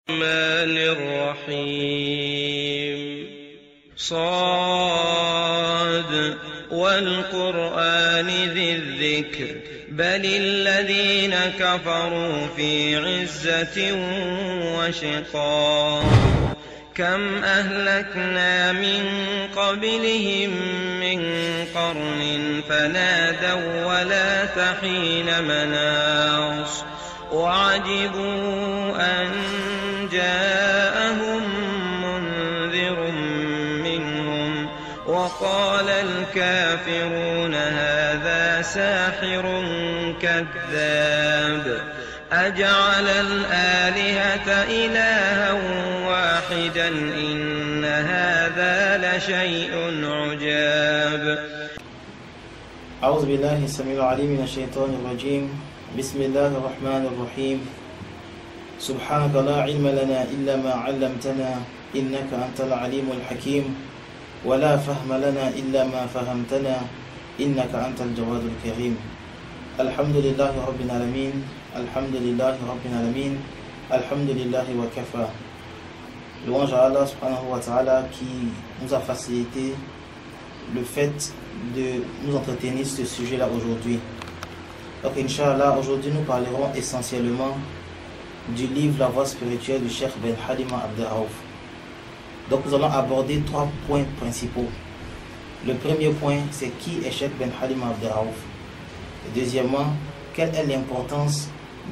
الرحمن الرحيم صاد والقرآن ذي الذكر بل الذين كفروا في عزة وشقاق كم أهلكنا من قبلهم من قرن فنادوا ولا تحين مناص وعجبوا أن جاءهم منذر منهم وقال الكافرون هذا ساحر كذاب أجعل الآلهة إلها واحدا إن هذا لشيء عجاب. أعوذ بالله السميع العليم من الشيطان الرجيم. بسم الله الرحمن الرحيم. سبحانك لا علم لنا إلا ما علمتنا إنك أنت العليم الحكيم ولا فهم لنا إلا ما فهمتنا إنك أنت الجواد الكريم. الحمد لله رب العالمين. الحمد لله رب العالمين. الحمد لله وكفى. Louange à Allah subhanahu wa ta'ala qui nous a facilité le fait de nous entretenir sur ce sujet-là aujourd'hui. Donc Inch'Allah, aujourd'hui nous parlerons essentiellement du livre La Voie spirituelle du Cheikh Ben Halima Abd Raouf. Donc nous allons aborder 3 points principaux. Le premier point, c'est qui est Cheikh Ben Halima Abd Raouf. Et deuxièmement, quelle est l'importance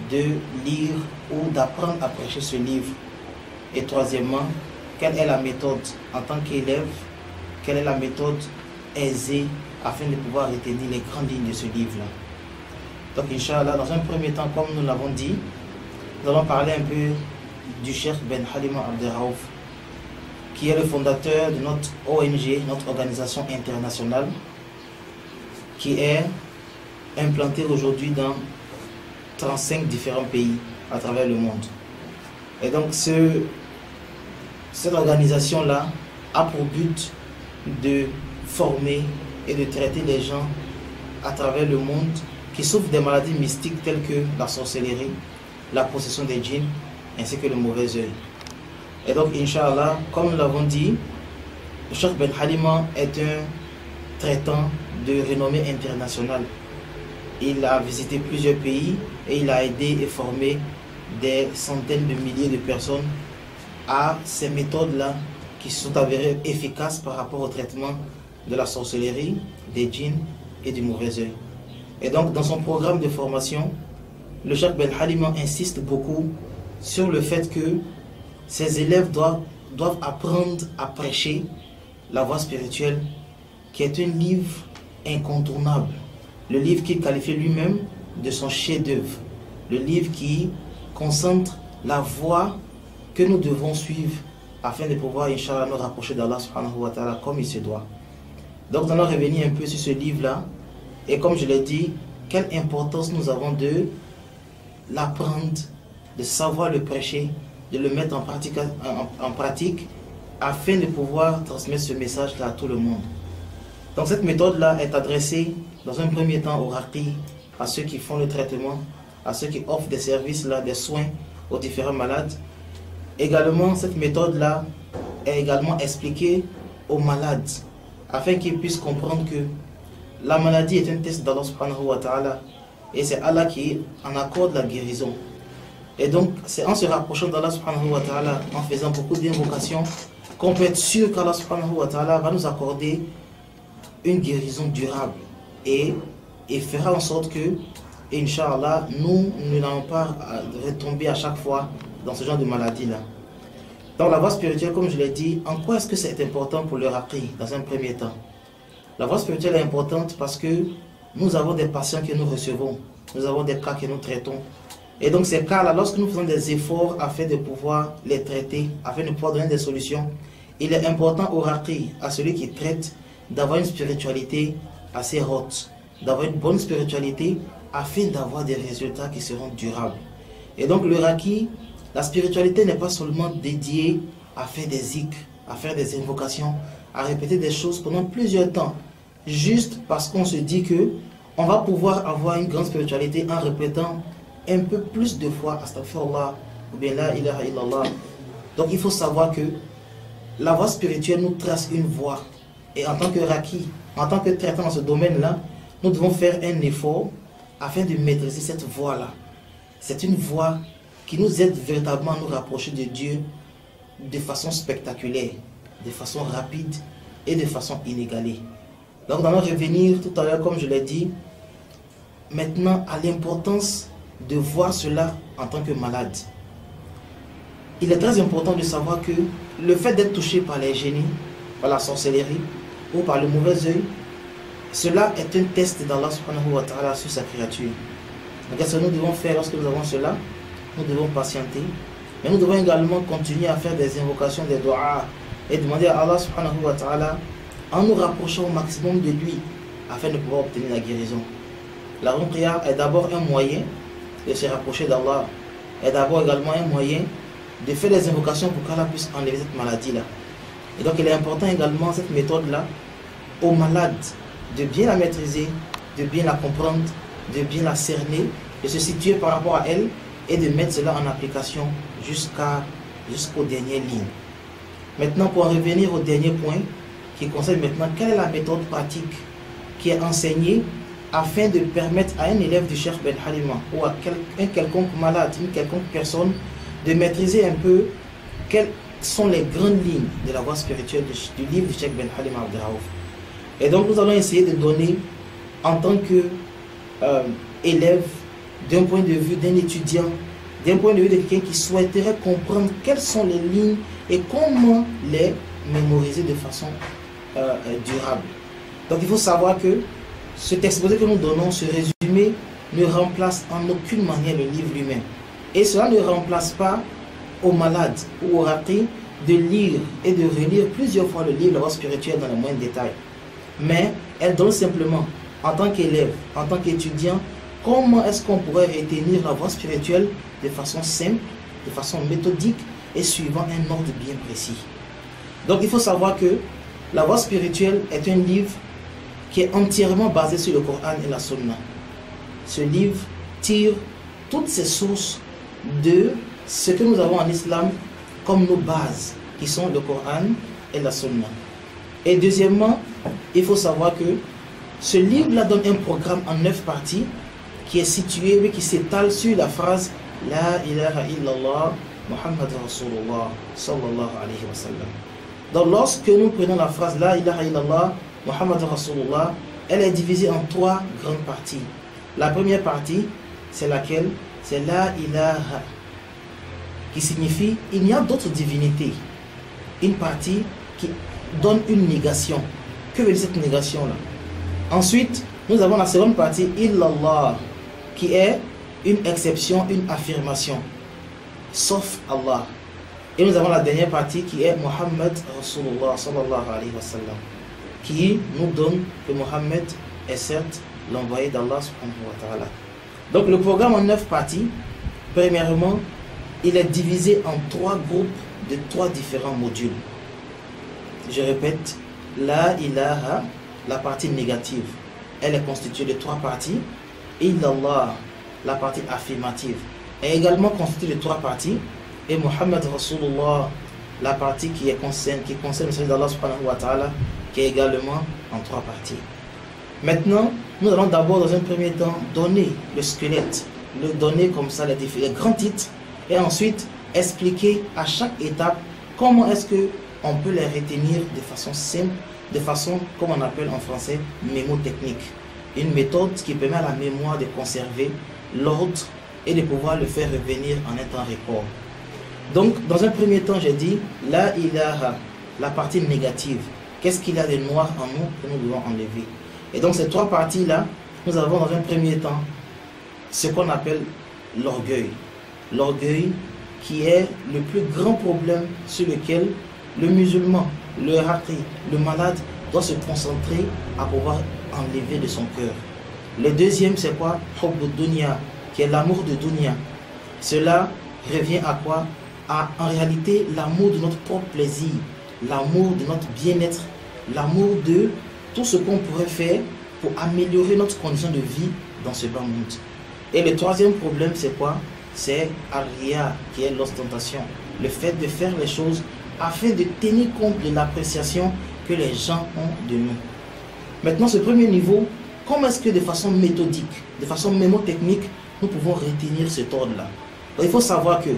de lire ou d'apprendre à prêcher ce livre. Et troisièmement, quelle est la méthode en tant qu'élève, quelle est la méthode aisée afin de pouvoir retenir les grandes lignes de ce livre-là. Donc Inch'Allah, dans un premier temps, comme nous l'avons dit, nous allons parler un peu du Cheikh Ben Halima Abd Raouf, qui est le fondateur de notre ONG, notre organisation internationale, qui est implantée aujourd'hui dans 35 différents pays à travers le monde. Et donc cette organisation-là a pour but de former et de traiter les gens à travers le monde qui souffrent des maladies mystiques telles que la sorcellerie, la possession des djinns, ainsi que le mauvais œil. Et donc, Inch'Allah, comme nous l'avons dit, le Cheikh Ben Halima est un traitant de renommée internationale. Il a visité plusieurs pays et il a aidé et formé des centaines de milliers de personnes à ces méthodes-là qui sont avérées efficaces par rapport au traitement de la sorcellerie, des djinns et du mauvais œil. Et donc, dans son programme de formation, le Cheikh Ben Halima insiste beaucoup sur le fait que ses élèves doivent apprendre à prêcher la voie spirituelle, qui est un livre incontournable. Le livre qu'il qualifie lui-même de son chef-d'œuvre. Le livre qui concentre la voie que nous devons suivre afin de pouvoir, Inch'Allah, nous rapprocher d'Allah subhanahu wa ta'ala comme il se doit. Donc, nous allons revenir un peu sur ce livre-là. Et comme je l'ai dit, quelle importance nous avons de l'apprendre, de savoir le prêcher, de le mettre en pratique afin de pouvoir transmettre ce message-là à tout le monde. Donc cette méthode-là est adressée dans un premier temps aux raqis, à ceux qui font le traitement, à ceux qui offrent des services, là, des soins aux différents malades. Également, cette méthode-là est également expliquée aux malades afin qu'ils puissent comprendre que la maladie est un test d'Allah subhanahu wa ta'ala et c'est Allah qui en accorde la guérison. Et donc, c'est en se rapprochant d'Allah subhanahu wa ta'ala, en faisant beaucoup d'invocations, qu'on peut être sûr qu'Allah subhanahu wa ta'ala va nous accorder une guérison durable et fera en sorte que, Inch'Allah, nous n'allons pas retomber à chaque fois dans ce genre de maladie-là. Dans la voie spirituelle, comme je l'ai dit, en quoi est-ce que c'est important pour le raqi dans un premier temps? La voie spirituelle est importante parce que nous avons des patients que nous recevons, nous avons des cas que nous traitons. Et donc ces cas-là, lorsque nous faisons des efforts afin de pouvoir les traiter, afin de pouvoir donner des solutions, il est important au raqi, à celui qui traite, d'avoir une spiritualité assez haute, d'avoir une bonne spiritualité afin d'avoir des résultats qui seront durables. Et donc le raqi, la spiritualité n'est pas seulement dédiée à faire des zikrs, à faire des invocations, à répéter des choses pendant plusieurs temps, juste parce qu'on se dit que on va pouvoir avoir une grande spiritualité en répétant un peu plus de fois Astaghfirullah, ou bien la ilaha illallah. Donc il faut savoir que la voie spirituelle nous trace une voie. Et en tant que raki, en tant que traitant dans ce domaine-là, nous devons faire un effort afin de maîtriser cette voie-là. C'est une voie qui nous aide véritablement à nous rapprocher de Dieu de façon spectaculaire, de façon rapide et de façon inégalée. Donc nous allons revenir tout à l'heure, comme je l'ai dit, maintenant à l'importance de voir cela en tant que malade. Il est très important de savoir que le fait d'être touché par les génies, par la sorcellerie ou par le mauvais œil, cela est un test d'Allah subhanahu wa ta'ala sur sa créature. Donc qu'est-ce que nous devons faire lorsque nous avons cela? Nous devons patienter, mais nous devons également continuer à faire des invocations, des doigts et demander à Allah subhanahu wa ta'ala en nous rapprochant au maximum de lui afin de pouvoir obtenir la guérison. La ruqya est d'abord un moyen de se rapprocher d'Allah, est d'abord également un moyen de faire des invocations pour qu'Allah puisse enlever cette maladie-là. Et donc il est important également cette méthode-là aux malades de bien la maîtriser, de bien la comprendre, de bien la cerner, de se situer par rapport à elle et de mettre cela en application jusqu'aux dernières lignes. Maintenant, pour en revenir au dernier point qui concerne maintenant quelle est la méthode pratique qui est enseignée afin de permettre à un élève du Cheikh Ben Halima ou à un quelconque malade, une quelconque personne de maîtriser un peu quelles sont les grandes lignes de la voie spirituelle du livre du Cheikh Ben Halima Abd Raouf. Et donc nous allons essayer de donner en tant que élève, d'un point de vue d'un étudiant, d'un point de vue de quelqu'un qui souhaiterait comprendre quelles sont les lignes et comment les mémoriser de façon durable. Donc il faut savoir que cet exposé que nous donnons, ce résumé, ne remplace en aucune manière le livre lui-même. Et cela ne remplace pas aux malades ou aux ratés de lire et de relire plusieurs fois le livre La Voie spirituelle dans les moindres détails. Mais elle donne simplement, en tant qu'élève, en tant qu'étudiant, comment est-ce qu'on pourrait retenir la voie spirituelle de façon simple, de façon méthodique et suivant un ordre bien précis. Donc il faut savoir que la voie spirituelle est un livre qui est entièrement basé sur le Coran et la Sunna. Ce livre tire toutes ses sources de ce que nous avons en islam comme nos bases, qui sont le Coran et la Sunna. Et deuxièmement, il faut savoir que ce livre-là donne un programme en 9 parties qui est situé, mais qui s'étale sur la phrase La ilaha illallah Muhammad Rasulullah sallallahu alayhi wa sallam. Donc lorsque nous prenons la phrase La ilaha illallah Muhammad Rasulullah, elle est divisée en 3 grandes parties. La première partie, c'est laquelle? C'est La ilaha, qui signifie il n'y a d'autres divinités. Une partie qui donne une négation. Que veut dire cette négation-là? Ensuite, nous avons la seconde partie, Illallah, qui est une exception, une affirmation, sauf Allah. Et nous avons la dernière partie qui est Muhammad Rasulullah sallallahu alayhi wa sallam, qui nous donne que Muhammad est certes l'envoyé d'Allah subhanahu wa ta'ala. Donc le programme en 9 parties, premièrement, il est divisé en 3 groupes de 3 différents modules. Je répète, La ilaha, la partie négative, elle est constituée de 3 parties. Illallah, la partie affirmative, est également constituée de 3 parties. Et Muhammad Rasulullah, la partie qui concerne le service d'Allah subhanahu wa ta'ala, qui est également en 3 parties. Maintenant, nous allons d'abord dans un premier temps donner le squelette, le donner comme ça les grands titres, et ensuite expliquer à chaque étape comment est-ce qu'on peut les retenir de façon simple, de façon, comme on appelle en français, mémotechnique. Une méthode qui permet à la mémoire de conserver l'ordre et de pouvoir le faire revenir en un temps record. Donc, dans un premier temps, j'ai dit La ilaha, la partie négative. Qu'est-ce qu'il y a de noir en nous que nous devons enlever? Et donc, ces 3 parties-là, nous avons dans un premier temps ce qu'on appelle l'orgueil. L'orgueil qui est le plus grand problème sur lequel le musulman, le raqi, le malade doit se concentrer à pouvoir enlever de son cœur. Le deuxième, c'est quoi? Hubbu dunya, qui est l'amour de dunya. Cela revient à quoi? En réalité, l'amour de notre propre plaisir, l'amour de notre bien-être, l'amour de tout ce qu'on pourrait faire pour améliorer notre condition de vie dans ce bas monde. Et le troisième problème, c'est quoi? c'est al-riya, qui est l'ostentation. Le fait de faire les choses afin de tenir compte de l'appréciation que les gens ont de nous. Maintenant, ce premier niveau, comment est-ce que de façon méthodique, de façon mémotechnique, nous pouvons retenir cet ordre-là? Il faut savoir que,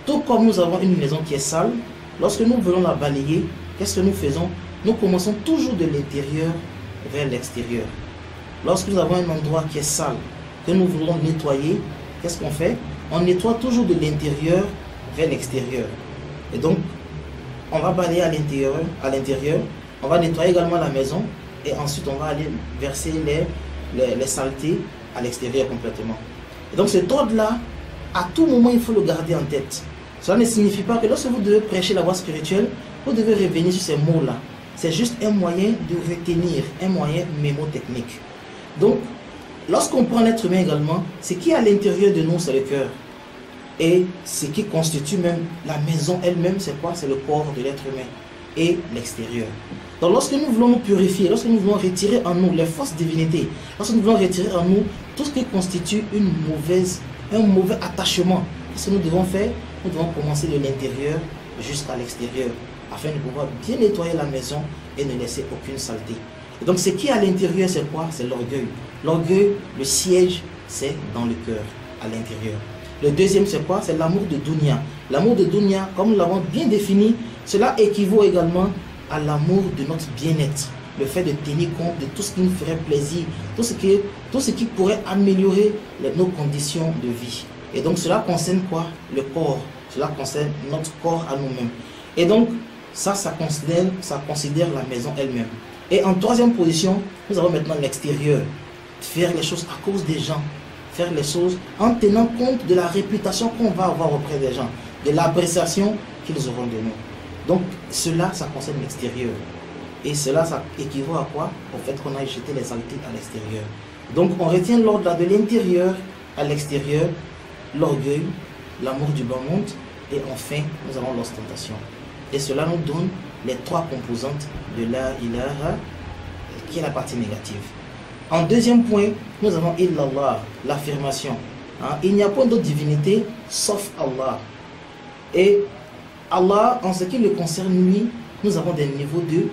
tout comme nous avons une maison qui est sale, lorsque nous voulons la balayer, qu'est-ce que nous faisons? Nous commençons toujours de l'intérieur vers l'extérieur. Lorsque nous avons un endroit qui est sale, que nous voulons nettoyer, qu'est-ce qu'on fait? On nettoie toujours de l'intérieur vers l'extérieur. Et donc, on va balayer à l'intérieur, on va nettoyer également la maison, et ensuite on va aller verser les saletés à l'extérieur complètement. Et donc cet ordre-là, à tout moment, il faut le garder en tête. Cela ne signifie pas que lorsque vous devez prêcher la voie spirituelle, vous devez revenir sur ces mots-là. C'est juste un moyen de retenir, un moyen mémotechnique. Donc, lorsqu'on prend l'être humain également, ce qui est à l'intérieur de nous, c'est le cœur. Et ce qui constitue même la maison elle-même, c'est quoi? C'est le corps de l'être humain et l'extérieur. Donc lorsque nous voulons nous purifier, lorsque nous voulons retirer en nous les fausses divinités, lorsque nous voulons retirer en nous tout ce qui constitue un mauvais attachement, ce que nous devons faire, nous devons commencer de l'intérieur jusqu'à l'extérieur, afin de pouvoir bien nettoyer la maison et ne laisser aucune saleté. Et donc ce qui est à l'intérieur, c'est quoi? C'est l'orgueil. L'orgueil, le siège, c'est dans le cœur, à l'intérieur. Le deuxième, c'est quoi? C'est l'amour de dunya. L'amour de dunya, comme nous l'avons bien défini, cela équivaut également à l'amour de notre bien-être. Le fait de tenir compte de tout ce qui nous ferait plaisir, tout ce qui pourrait améliorer nos conditions de vie. Et donc cela concerne quoi? Le corps. Cela concerne notre corps à nous-mêmes. Et donc ça considère la maison elle-même. Et en troisième position, nous avons maintenant l'extérieur. Faire les choses à cause des gens. Faire les choses en tenant compte de la réputation qu'on va avoir auprès des gens, de l'appréciation qu'ils auront de nous. Donc cela, ça concerne l'extérieur. Et cela, ça équivaut à quoi? Au fait qu'on a jeté les saletés à l'extérieur. Donc on retient l'ordre de l'intérieur à l'extérieur, l'orgueil, l'amour du bas monde, et enfin nous avons l'ostentation. Et cela nous donne les trois composantes de la ilaha, qui est la partie négative. En deuxième point, nous avons illallah, l'affirmation. Il n'y a pas d'autre divinité sauf Allah. Et Allah, en ce qui le concerne, lui, nous avons des niveaux de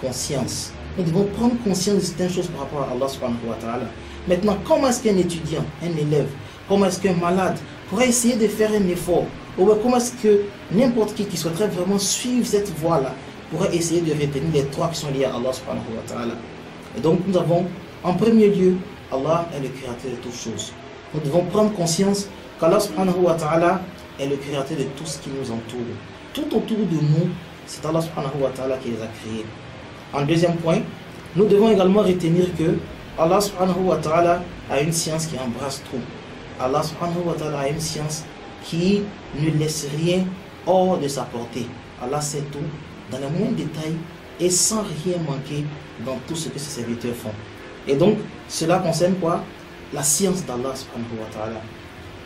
conscience. Nous devons prendre conscience de certaines choses par rapport à Allah subhanahu wa ta'ala. Maintenant, comment est-ce qu'un étudiant, un élève, comment est-ce qu'un malade pourrait essayer de faire un effort? Ou comment est-ce que n'importe qui souhaiterait vraiment suivre cette voie-là pourrait essayer de retenir les trois qui sont liés à Allah subhanahu wa ta'ala? Et donc, nous avons, en premier lieu, Allah est le créateur de toutes choses. Nous devons prendre conscience qu'Allah subhanahu wa ta'ala est le créateur de tout ce qui nous entoure. Tout autour de nous, c'est Allah subhanahu wa ta'ala qui les a créés. En deuxième point, nous devons également retenir que Allah subhanahu wa ta'ala a une science qui embrasse tout. Allah subhanahu wa ta'ala a une science qui ne laisse rien hors de sa portée. Allah sait tout dans les moindres détails et sans rien manquer dans tout ce que ses serviteurs font. Et donc, cela concerne quoi? La science d'Allah subhanahu wa ta'ala.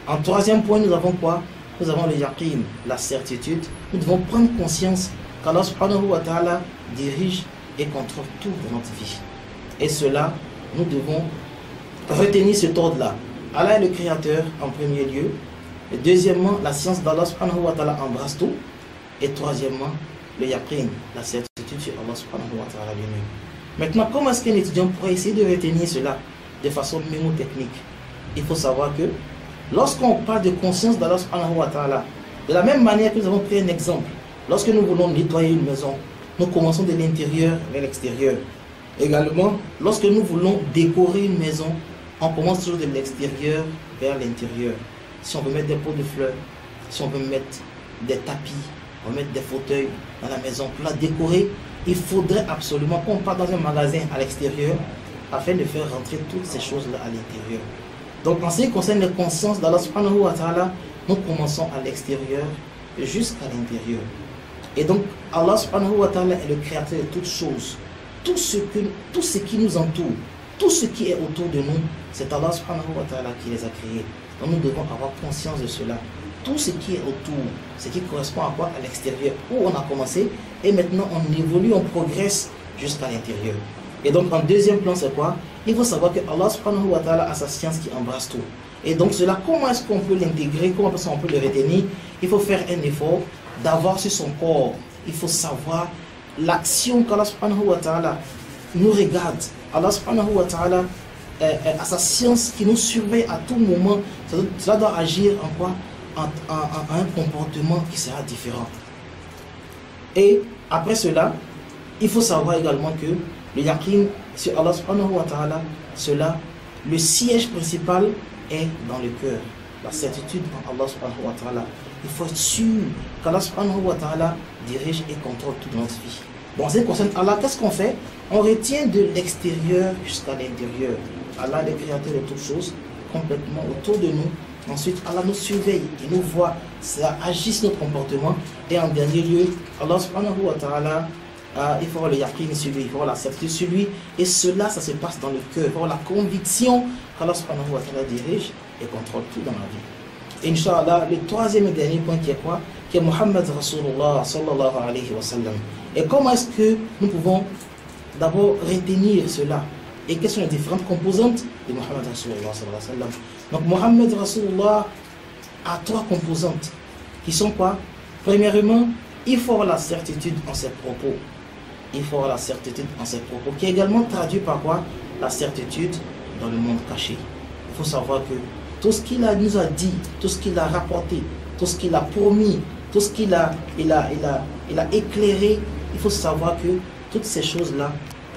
En troisième point, nous avons quoi? Nous avons le yaqin, la certitude. Nous devons prendre conscience qu'Allah subhanahu wa ta'ala dirige et contrôle tout de notre vie. Et cela, nous devons retenir cet ordre-là. Allah est le créateur en premier lieu. Et deuxièmement, la science d'Allah subhanahu wa ta'ala embrasse tout. Et troisièmement, le yaqin, la certitude sur Allah subhanahu wa ta'ala lui-même. Maintenant, comment est-ce qu'un étudiant pourrait essayer de retenir cela de façon mémotechnique? Il faut savoir que lorsqu'on parle de conscience d'Allah subhanahu wa ta'ala, de la même manière que nous avons pris un exemple, lorsque nous voulons nettoyer une maison, nous commençons de l'intérieur vers l'extérieur. Également, lorsque nous voulons décorer une maison, on commence toujours de l'extérieur vers l'intérieur. Si on veut mettre des pots de fleurs, si on veut mettre des tapis, on veut mettre des fauteuils dans la maison pour la décorer, il faudrait absolument qu'on parte dans un magasin à l'extérieur afin de faire rentrer toutes ces choses-là à l'intérieur. Donc en ce qui concerne la conscience d'Allah subhanahu wa ta'ala, nous commençons à l'extérieur jusqu'à l'intérieur. Et donc Allah subhanahu wa ta'ala est le créateur de toutes choses. Tout ce qui nous entoure, tout ce qui est autour de nous, c'est Allah subhanahu wa ta'ala qui les a créés. Donc nous devons avoir conscience de cela. Tout ce qui est autour, ce qui correspond à quoi? À l'extérieur, où on a commencé, et maintenant on évolue, on progresse jusqu'à l'intérieur. Et donc en deuxième plan, c'est quoi? Il faut savoir que Allah subhanahu wa ta'ala a sa science qui embrasse tout. Et donc cela, comment est-ce qu'on peut l'intégrer? Comment est-ce qu'on peut le retenir? Il faut faire un effort d'avoir sur son corps. Il faut savoir l'action qu'Allah subhanahu wa ta'ala nous regarde. Allah subhanahu wa ta'ala a sa science qui nous surveille à tout moment. Cela doit agir en quoi? En un comportement qui sera différent. Et après cela, il faut savoir également que le yaqin sur Allah subhanahu wa ta'ala, le siège principal est dans le cœur. La certitude en Allah subhanahu wa ta'ala. Il faut être sûr qu'Allah subhanahu wa ta'ala dirige et contrôle toute notre vie. Bon, en ce qui concerne Allah, qu'est-ce qu'on fait? On retient de l'extérieur jusqu'à l'intérieur. Allah est le créateur de toutes choses, complètement autour de nous. Ensuite, Allah nous surveille, il nous voit, ça agit sur notre comportement. Et en dernier lieu, Allah subhanahu wa ta'ala, il faut avoir le yaqin sur lui, il faut avoir la certitude sur lui. Et cela, ça se passe dans le cœur. Il faut avoir la conviction qu'Allah subhanahu wa ta'ala dirige et contrôle tout dans la vie. Inch'Allah, le troisième et dernier point qui est quoi? Qui est Muhammad Rasulullah sallallahu alayhi wa sallam. Et comment est-ce que nous pouvons d'abord retenir cela? Et quelles sont les différentes composantes de Muhammad Rasulullah sallallahu alayhi wa sallam? Donc Muhammad Rasulullah a trois composantes qui sont quoi? Premièrement, il faut avoir la certitude en ses propos. Il faut avoir la certitude en ses propos, qui est également traduit par quoi? La certitude dans le monde caché. Il faut savoir que tout ce qu'il nous a dit, tout ce qu'il a rapporté, tout ce qu'il a promis, tout ce qu'il a éclairé, il faut savoir que toutes ces choses-là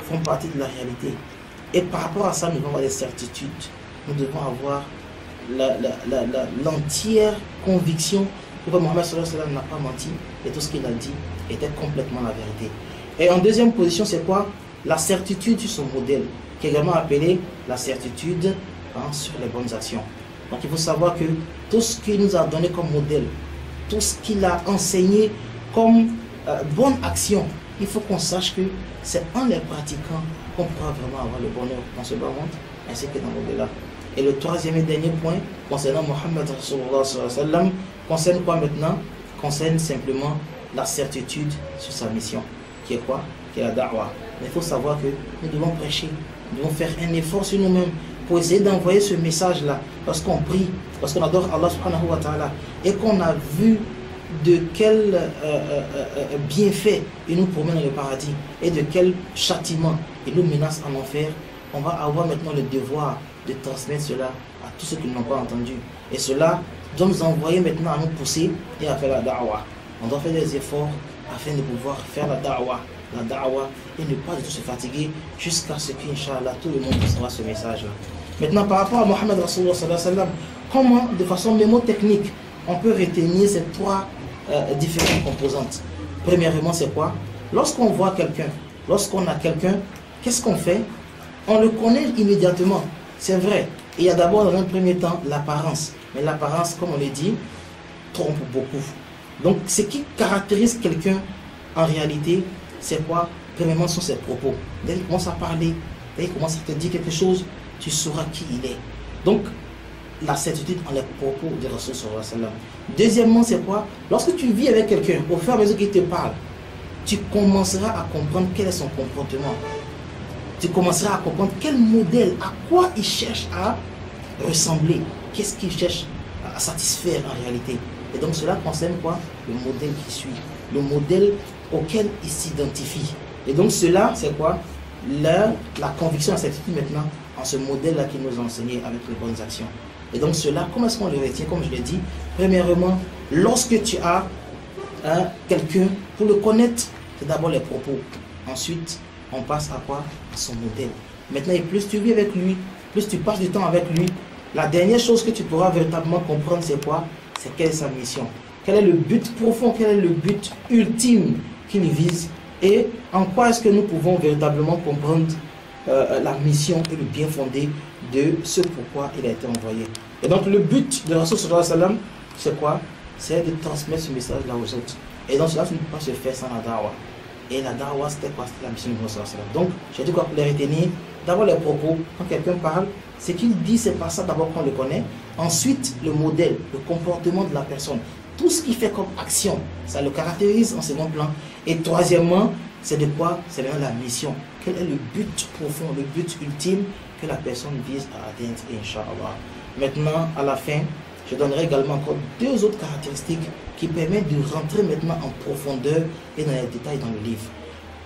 font partie de la réalité. Et par rapport à ça, nous devons avoir des certitudes. Nous devons avoir l'entière conviction que Mohammed sallallahu alayhi wa sallam n'a pas menti et tout ce qu'il a dit était complètement la vérité. Et en deuxième position, c'est quoi? La certitude sur son modèle, qui est également appelée la certitude sur les bonnes actions. Donc il faut savoir que tout ce qu'il nous a donné comme modèle, tout ce qu'il a enseigné comme bonne action, il faut qu'on sache que c'est en les pratiquant qu'on pourra vraiment avoir le bonheur dans ce bas monde ainsi que dans l'au-delà. Et le troisième et dernier point concernant Muhammad Rasulullah sallallahu alayhi wa sallam concerne quoi maintenant? Concerne simplement la certitude sur sa mission, qui est quoi? Qui est la da'wah. Mais il faut savoir que nous devons prêcher, nous devons faire un effort sur nous-mêmes pour essayer d'envoyer ce message-là, lorsqu'on prie, lorsqu'on adore Allah subhanahu wa ta'ala, et qu'on a vu de quel bienfait il nous promène dans le paradis, et de quel châtiment il nous menace en enfer, on va avoir maintenant le devoir de transmettre cela à tous ceux qui n'ont pas entendu. Et cela doit nous envoyer maintenant à nous pousser et à faire la da'wah. On doit faire des efforts afin de pouvoir faire la da'wah, et ne pas du tout se fatiguer jusqu'à ce qu'Inch'Allah tout le monde recevra ce message-là. Maintenant, par rapport à Muhammad Rasulullah sallallahu alayhi wa sallam, comment, de façon mémotechnique, on peut retenir ces trois différentes composantes? Premièrement, c'est quoi? Lorsqu'on voit quelqu'un, lorsqu'on a quelqu'un, qu'est-ce qu'on fait? On le connaît immédiatement, c'est vrai. Il y a d'abord dans un premier temps l'apparence. Mais l'apparence, comme on l'a dit, trompe beaucoup. Donc, ce qui caractérise quelqu'un en réalité, c'est quoi? Premièrement, ce sont ses propos. Dès qu'il commence à parler, dès qu'il commence à te dire quelque chose, tu sauras qui il est. Donc, la certitude en les propos de Rasul sallallahu alayhi wa sallam. Deuxièmement, c'est quoi? Lorsque tu vis avec quelqu'un, au fur et à mesure qu'il te parle, tu commenceras à comprendre quel est son comportement. Tu commenceras à comprendre quel modèle, à quoi il cherche à ressembler, qu'est-ce qu'il cherche à satisfaire en réalité. Et donc cela concerne quoi? Le modèle qu'il suit, le modèle auquel il s'identifie. Et donc cela, c'est quoi? La conviction, la certitude maintenant en ce modèle-là qu'il nous a enseigné avec les bonnes actions. Et donc cela, comment est-ce qu'on le retient? Comme je l'ai dit, premièrement, lorsque tu as quelqu'un, pour le connaître, c'est d'abord les propos. Ensuite, on passe à quoi? À son modèle. Maintenant, et plus tu vis avec lui, plus tu passes du temps avec lui, la dernière chose que tu pourras véritablement comprendre, c'est quoi? C'est quelle est sa mission. Quel est le but profond, quel est le but ultime qu'il vise, et en quoi est-ce que nous pouvons véritablement comprendre la mission et le bien fondé de ce pourquoi il a été envoyé. Et donc le but de Rasul sallallahu alayhi wa sallam, c'est quoi? C'est de transmettre ce message-là aux autres. Et donc cela ne peut pas se faire sans la da'wah. Et la da'wah, c'était quoi? C'était la mission de Rasul sallallahu alayhi wa sallam. Donc, j'ai dit quoi pour les retenir? D'abord les propos. Quand quelqu'un parle, ce qu'il dit, c'est pas ça d'abord qu'on le connaît. Ensuite, le modèle, le comportement de la personne. Tout ce qu'il fait comme action, ça le caractérise en second plan. Et troisièmement, c'est de quoi? C'est bien la mission. quel est le but profond, le but ultime que la personne vise à atteindre, Inch'Allah. Maintenant, à la fin, je donnerai également encore 2 autres caractéristiques qui permettent de rentrer maintenant en profondeur et dans les détails dans le livre.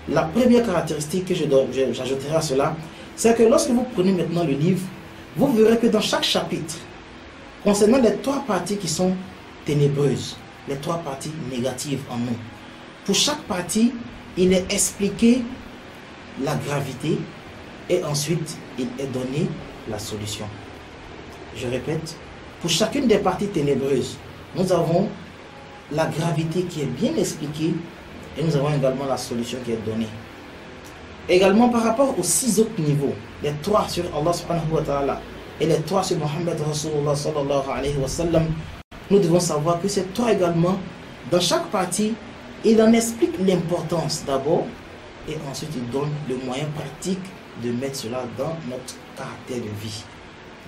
La première caractéristique que j'ajouterai à cela, c'est que lorsque vous prenez maintenant le livre, vous verrez que dans chaque chapitre, concernant les 3 parties qui sont ténébreuses, les 3 parties négatives en nous, pour chaque partie, il est expliqué la gravité et ensuite il est donné la solution. Je répète, pour chacune des parties ténébreuses, nous avons la gravité qui est bien expliquée et nous avons également la solution qui est donnée. Également par rapport aux 6 autres niveaux, les 3 sur Allah subhanahu wa ta'ala et les 3 sur Muhammad Rasulullah sallallahu alayhi wa sallam, nous devons savoir que ces 3 également, dans chaque partie, il en explique l'importance d'abord et ensuite il donne le moyen pratique de mettre cela dans notre caractère de vie.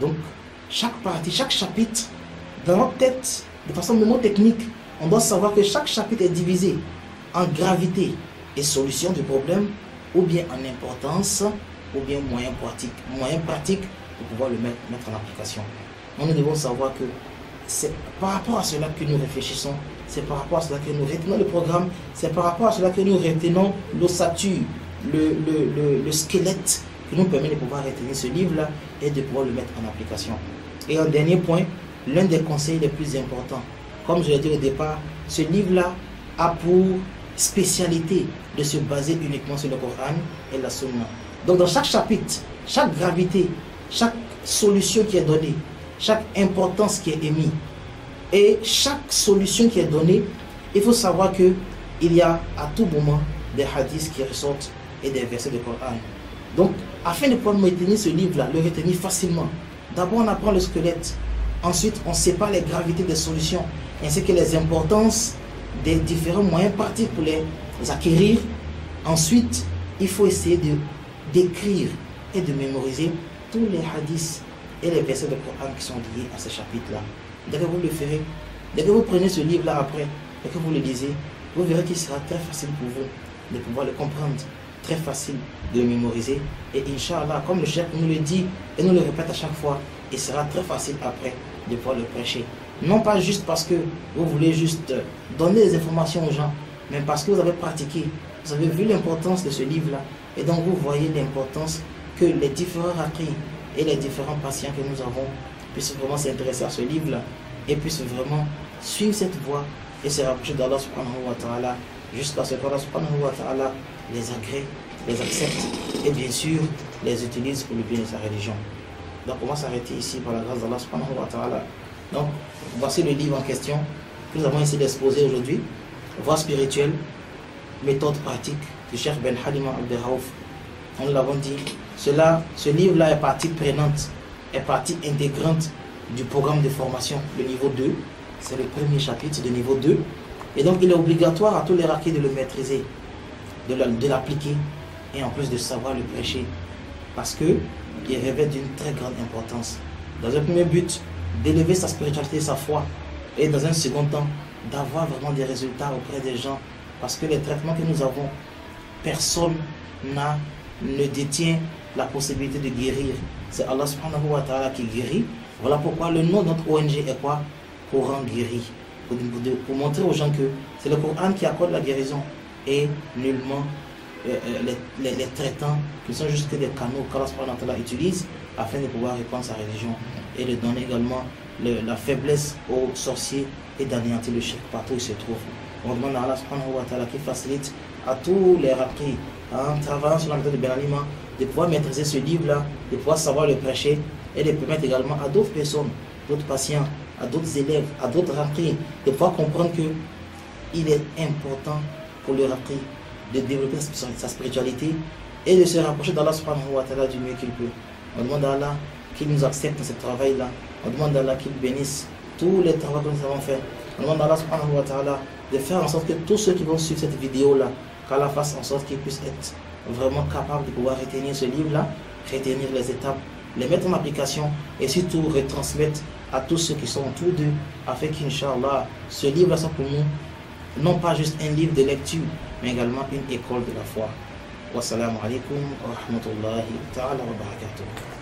Donc, chaque partie, chaque chapitre, dans notre tête, de façon mnémotechnique, on doit savoir que chaque chapitre est divisé en gravité et solution du problème, ou bien en importance, ou bien moyen pratique pour pouvoir le mettre en application. Nous devons savoir que c'est par rapport à cela que nous réfléchissons, c'est par rapport à cela que nous retenons le programme, c'est par rapport à cela que nous retenons l'ossature, le squelette qui nous permet de pouvoir retenir ce livre-là et de pouvoir le mettre en application. Et un dernier point, l'un des conseils les plus importants. Comme je l'ai dit au départ, ce livre-là a pour spécialité de se baser uniquement sur le Coran et la Sunna. Donc dans chaque chapitre, chaque gravité, chaque solution qui est donnée, chaque importance qui est émise et chaque solution qui est donnée, il faut savoir qu'il y a à tout moment des hadiths qui ressortent et des versets du Coran. Donc, afin de pouvoir retenir ce livre-là, le retenir facilement, d'abord on apprend le squelette, ensuite on sépare les gravités des solutions, ainsi que les importances des différents moyens pratiques pour les acquérir. Ensuite, il faut essayer d'écrire et de mémoriser tous les hadiths et les versets du Coran qui sont liés à ce chapitre-là. Dès que vous le ferez, dès que vous prenez ce livre-là après, et que vous le lisez, vous verrez qu'il sera très facile pour vous de pouvoir le comprendre, très facile de le mémoriser. Et Inch'Allah, comme le chef nous le dit et nous le répète à chaque fois, il sera très facile après de pouvoir le prêcher. Non pas juste parce que vous voulez juste donner des informations aux gens, mais parce que vous avez pratiqué, vous avez vu l'importance de ce livre-là, et donc vous voyez l'importance que les différents raqis et les différents patients que nous avons puissent vraiment s'intéresser à ce livre-là et puissent vraiment suivre cette voie et se rapprocher d'Allah subhanahu wa ta'ala jusqu'à ce qu'Allah subhanahu wa ta'ala les agrée, les accepte et bien sûr les utilise pour le bien de sa religion. Donc on va s'arrêter ici par la grâce d'Allah subhanahu wa ta'ala. Donc voici le livre en question que nous avons essayé d'exposer aujourd'hui. Voie spirituelle, méthode pratique du Cheikh Ben Halima Abdel Raouf. Nous l'avons dit, ce livre-là est partie prenante, est partie intégrante du programme de formation, le niveau 2. C'est le premier chapitre de niveau 2. Et donc il est obligatoire à tous les raqis de le maîtriser, de l'appliquer et en plus de savoir le prêcher. Parce qu'il revêt d'une très grande importance. Dans un premier but, d'élever sa spiritualité, sa foi. Et dans un second temps, d'avoir vraiment des résultats auprès des gens. Parce que les traitements que nous avons, personne ne détient la possibilité de guérir. C'est Allah subhanahu wa ta'ala qui guérit. Voilà pourquoi le nom de notre ONG est quoi? Coran guéri. Pour montrer aux gens que c'est le Coran qui accorde la guérison et nullement les traitants qui sont juste que des canaux qu'Allah subhanahu wa ta'ala utilise afin de pouvoir répandre sa religion et de donner également la faiblesse aux sorciers et d'anéantir le shirk partout où il se trouve. On demande à Allah subhanahu wa ta'ala qui facilite à tous les raqis en travaillant sur la méthode de Ben Halima de pouvoir maîtriser ce livre-là, de pouvoir savoir le prêcher et de permettre également à d'autres personnes, d'autres patients, à d'autres élèves, à d'autres raqis de pouvoir comprendre que il est important pour le raqi de développer sa spiritualité et de se rapprocher d'Allah subhanahu wa ta'ala du mieux qu'il peut. On demande à Allah qu'il nous accepte dans ce travail-là. On demande à Allah qu'il bénisse tous les travaux que nous avons fait. On demande à Allah subhanahu wa ta'ala de faire en sorte que tous ceux qui vont suivre cette vidéo-là, qu'Allah fasse en sorte qu'ils puissent être vraiment capables de pouvoir retenir ce livre-là, retenir les étapes, les mettre en application et surtout retransmettre à tous ceux qui sont autour d'eux afin qu'Inch'Allah, ce livre-là soit pour nous non pas juste un livre de lecture, mais également une école de la foi. Wassalamu alaikum wa rahmatullahi ta'ala wa barakatuh.